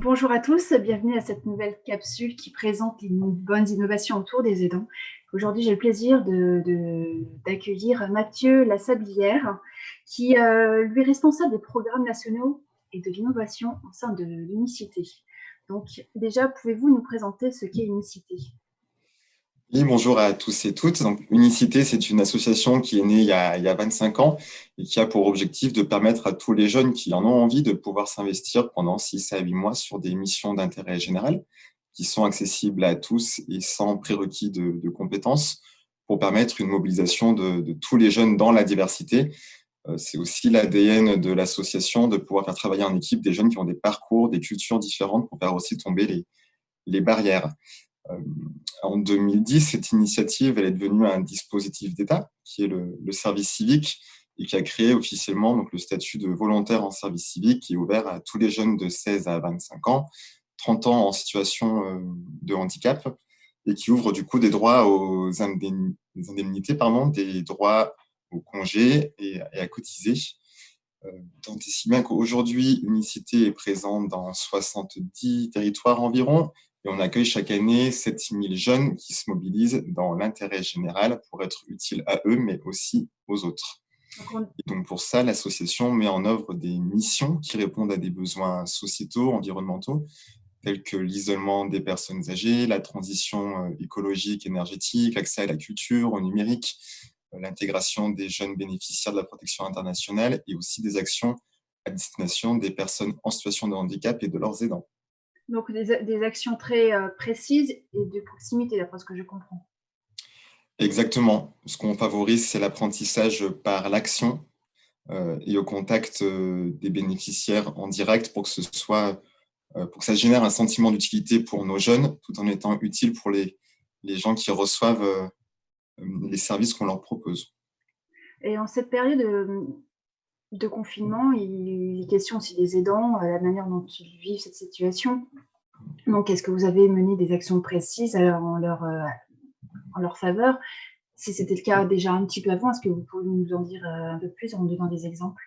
Bonjour à tous, bienvenue à cette nouvelle capsule qui présente les bonnes innovations autour des aidants. Aujourd'hui, j'ai le plaisir d'accueillir Mathieu Lassablière, qui lui est responsable des programmes nationaux et de l'innovation au sein de l'Unicité. Donc déjà, pouvez-vous nous présenter ce qu'est Unicité ? Oui, bonjour à tous et toutes. Donc, Unicité, c'est une association qui est née il y a 25 ans et qui a pour objectif de permettre à tous les jeunes qui en ont envie de pouvoir s'investir pendant 6 à 8 mois sur des missions d'intérêt général qui sont accessibles à tous et sans prérequis de compétences pour permettre une mobilisation de tous les jeunes dans la diversité. C'est aussi l'ADN de l'association de pouvoir faire travailler en équipe des jeunes qui ont des parcours, des cultures différentes pour faire aussi tomber les barrières. Euh, En 2010, cette initiative elle est devenue un dispositif d'État qui est le service civique et qui a créé officiellement donc, le statut de volontaire en service civique qui est ouvert à tous les jeunes de 16 à 25 ans, 30 ans en situation de handicap et qui ouvre du coup des droits aux indemnités, des droits aux congés et à cotiser. Tant et si bien qu'aujourd'hui, Unicité est présente dans 70 territoires environ et on accueille chaque année 7000 jeunes qui se mobilisent dans l'intérêt général pour être utiles à eux, mais aussi aux autres. Et donc pour ça, l'association met en œuvre des missions qui répondent à des besoins sociétaux, environnementaux, tels que l'isolement des personnes âgées, la transition écologique, énergétique, l'accès à la culture, au numérique, l'intégration des jeunes bénéficiaires de la protection internationale et aussi des actions à destination des personnes en situation de handicap et de leurs aidants. Donc des actions très précises et de proximité, d'après ce que je comprends. Exactement. Ce qu'on favorise, c'est l'apprentissage par l'action et au contact des bénéficiaires en direct pour que ça génère un sentiment d'utilité pour nos jeunes, tout en étant utile pour les gens qui reçoivent les services qu'on leur propose. Et en cette période de confinement, il est question aussi des aidants, la manière dont ils vivent cette situation. Donc, est-ce que vous avez mené des actions précises en leur faveur? Si c'était le cas déjà un petit peu avant, est-ce que vous pouvez nous en dire un peu plus en donnant des exemples?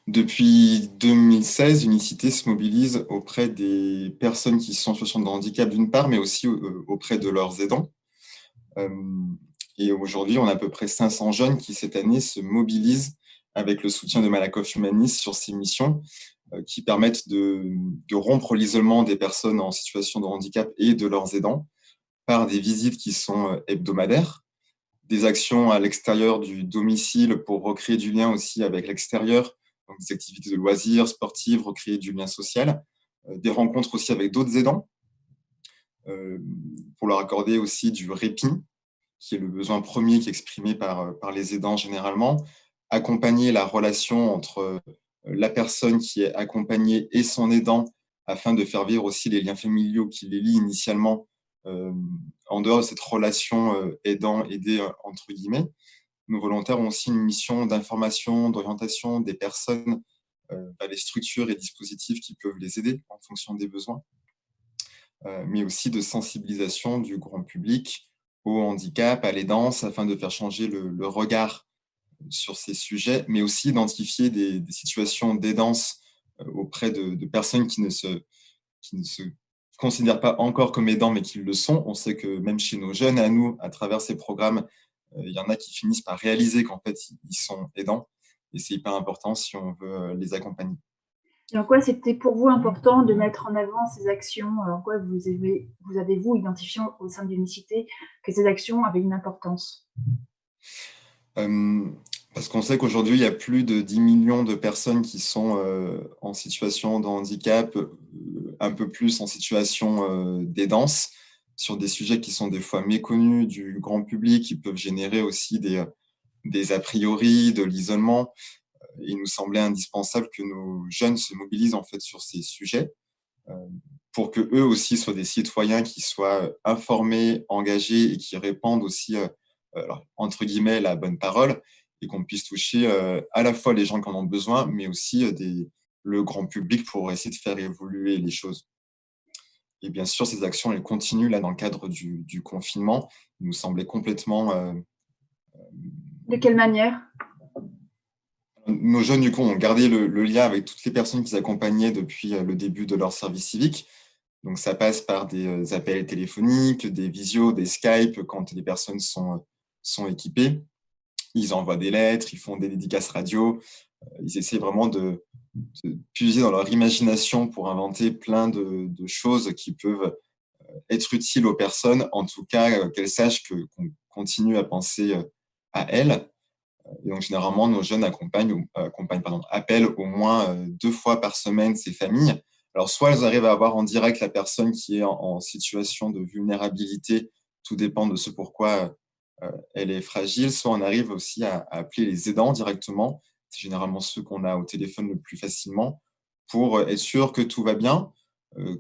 Depuis 2016, Unicité se mobilise auprès des personnes qui sont en situation de handicap d'une part, mais aussi auprès de leurs aidants. Et aujourd'hui, on a à peu près 500 jeunes qui, cette année, se mobilisent avec le soutien de Malakoff Humanis sur ces missions qui permettent de rompre l'isolement des personnes en situation de handicap et de leurs aidants par des visites qui sont hebdomadaires, des actions à l'extérieur du domicile pour recréer du lien aussi avec l'extérieur, donc des activités de loisirs, sportives, recréer du lien social, des rencontres aussi avec d'autres aidants, pour leur accorder aussi du répit, qui est le besoin premier qui est exprimé par les aidants généralement, accompagner la relation entre la personne qui est accompagnée et son aidant afin de faire vivre aussi les liens familiaux qui les lient initialement en dehors de cette relation aidant-aidé entre guillemets. Nos volontaires ont aussi une mission d'information, d'orientation des personnes vers les structures et dispositifs qui peuvent les aider en fonction des besoins, mais aussi de sensibilisation du grand public au handicap, à l'aidance, afin de faire changer le regard sur ces sujets, mais aussi identifier des situations d'aidance auprès de personnes qui ne se considèrent pas encore comme aidants, mais qui le sont. On sait que même chez nos jeunes, à nous, à travers ces programmes, il y en a qui finissent par réaliser qu'en fait, ils sont aidants. Et c'est hyper important si on veut les accompagner. Et en quoi c'était pour vous important de mettre en avant ces actions? En quoi avez-vous identifié au sein de l'Unicité que ces actions avaient une importance? Parce qu'on sait qu'aujourd'hui, il y a plus de 10 millions de personnes qui sont en situation de handicap, un peu plus en situation d'aidance, sur des sujets qui sont des fois méconnus du grand public, qui peuvent générer aussi des a priori, de l'isolement. Il nous semblait indispensable que nos jeunes se mobilisent en fait sur ces sujets pour que eux aussi soient des citoyens qui soient informés, engagés et qui répandent aussi alors, entre guillemets la bonne parole et qu'on puisse toucher à la fois les gens qui en ont besoin, mais aussi le grand public pour essayer de faire évoluer les choses. Et bien sûr, ces actions, elles continuent là dans le cadre du confinement. Il nous semblait complètement… De quelle manière? Nos jeunes, du coup, ont gardé le lien avec toutes les personnes qu'ils accompagnaient depuis le début de leur service civique. Donc, ça passe par des appels téléphoniques, des visios, des Skype quand les personnes sont équipées. Ils envoient des lettres, ils font des dédicaces radio. Ils essaient vraiment de puiser dans leur imagination pour inventer plein de choses qui peuvent être utiles aux personnes. En tout cas, qu'elles sachent qu'on continue à penser à elles. Et donc, généralement, nos jeunes appellent au moins 2 fois par semaine ces familles. Alors, soit elles arrivent à avoir en direct la personne qui est en situation de vulnérabilité, tout dépend de ce pourquoi elle est fragile, soit on arrive aussi à appeler les aidants directement. C'est généralement ceux qu'on a au téléphone le plus facilement pour être sûr que tout va bien,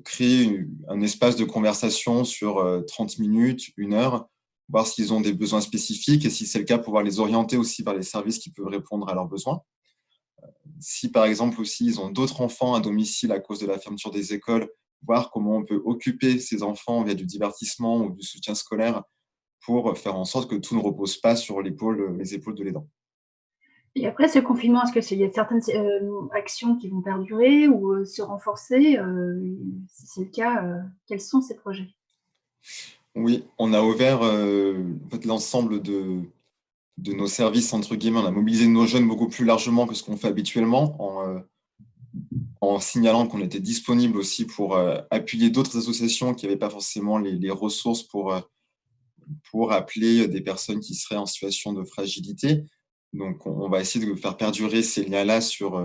créer un espace de conversation sur 30 minutes, 1 heure, voir s'ils ont des besoins spécifiques et si c'est le cas, pouvoir les orienter aussi vers les services qui peuvent répondre à leurs besoins. Si par exemple aussi ils ont d'autres enfants à domicile à cause de la fermeture des écoles, voir comment on peut occuper ces enfants via du divertissement ou du soutien scolaire pour faire en sorte que tout ne repose pas sur les épaules de l'aidant. Et après ce confinement, est-ce qu'il y a certaines actions qui vont perdurer ou se renforcer? Si c'est le cas, quels sont ces projets? Oui, on a ouvert en fait, l'ensemble de nos services, entre guillemets, on a mobilisé nos jeunes beaucoup plus largement que ce qu'on fait habituellement, en signalant qu'on était disponible aussi pour appuyer d'autres associations qui n'avaient pas forcément les ressources pour appeler des personnes qui seraient en situation de fragilité. Donc, on va essayer de faire perdurer ces liens-là sur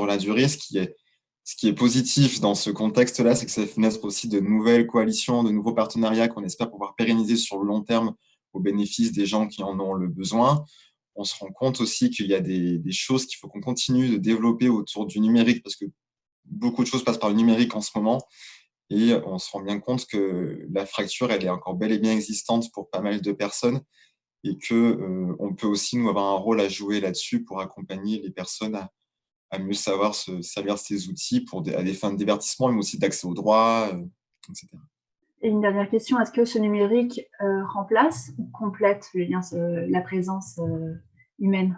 la durée. Ce qui est positif dans ce contexte-là, c'est que ça fait naître aussi de nouvelles coalitions, de nouveaux partenariats qu'on espère pouvoir pérenniser sur le long terme au bénéfice des gens qui en ont le besoin. On se rend compte aussi qu'il y a des choses qu'il faut qu'on continue de développer autour du numérique parce que beaucoup de choses passent par le numérique en ce moment. Et on se rend bien compte que la fracture, elle est encore bel et bien existante pour pas mal de personnes et qu'on peut aussi nous avoir un rôle à jouer là-dessus pour accompagner les personnes à mieux savoir se servir de ces outils à des fins de divertissement, mais aussi d'accès aux droits, etc. Et une dernière question, est-ce que ce numérique remplace ou complète le lien, la présence humaine?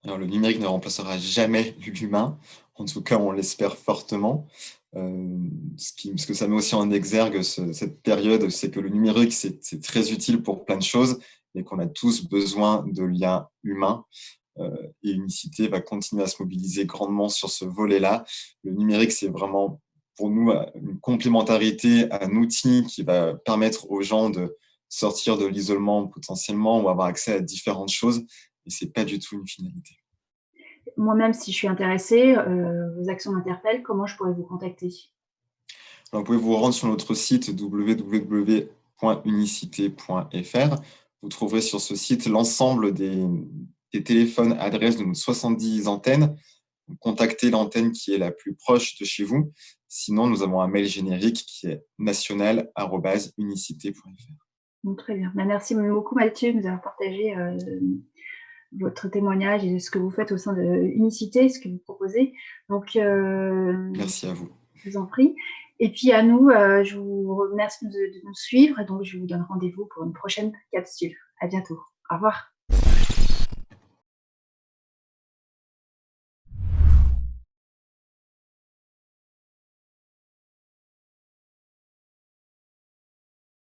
Alors, le numérique ne remplacera jamais l'humain, en tout cas on l'espère fortement. Ce que ça met aussi en exergue cette période, c'est que le numérique, c'est très utile pour plein de choses, mais qu'on a tous besoin de liens humains. Et Unicité va continuer à se mobiliser grandement sur ce volet-là. Le numérique, c'est vraiment pour nous une complémentarité, un outil qui va permettre aux gens de sortir de l'isolement potentiellement ou avoir accès à différentes choses, mais c'est pas du tout une finalité. Moi-même, si je suis intéressée, vos actions m'interpellent, comment je pourrais vous contacter? Alors, vous pouvez vous rendre sur notre site www.unicité.fr. Vous trouverez sur ce site l'ensemble des téléphones adresses de nos 70 antennes. Contactez l'antenne qui est la plus proche de chez vous. Sinon, nous avons un mail générique qui est national@unicité.fr. Donc, très bien. Merci beaucoup Mathieu de nous avoir partagé votre témoignage et ce que vous faites au sein de Unicité, ce que vous proposez. Donc, Merci à vous. je vous en prie. Et puis à nous, je vous remercie de nous suivre. Donc, je vous donne rendez-vous pour une prochaine capsule. À bientôt. Au revoir.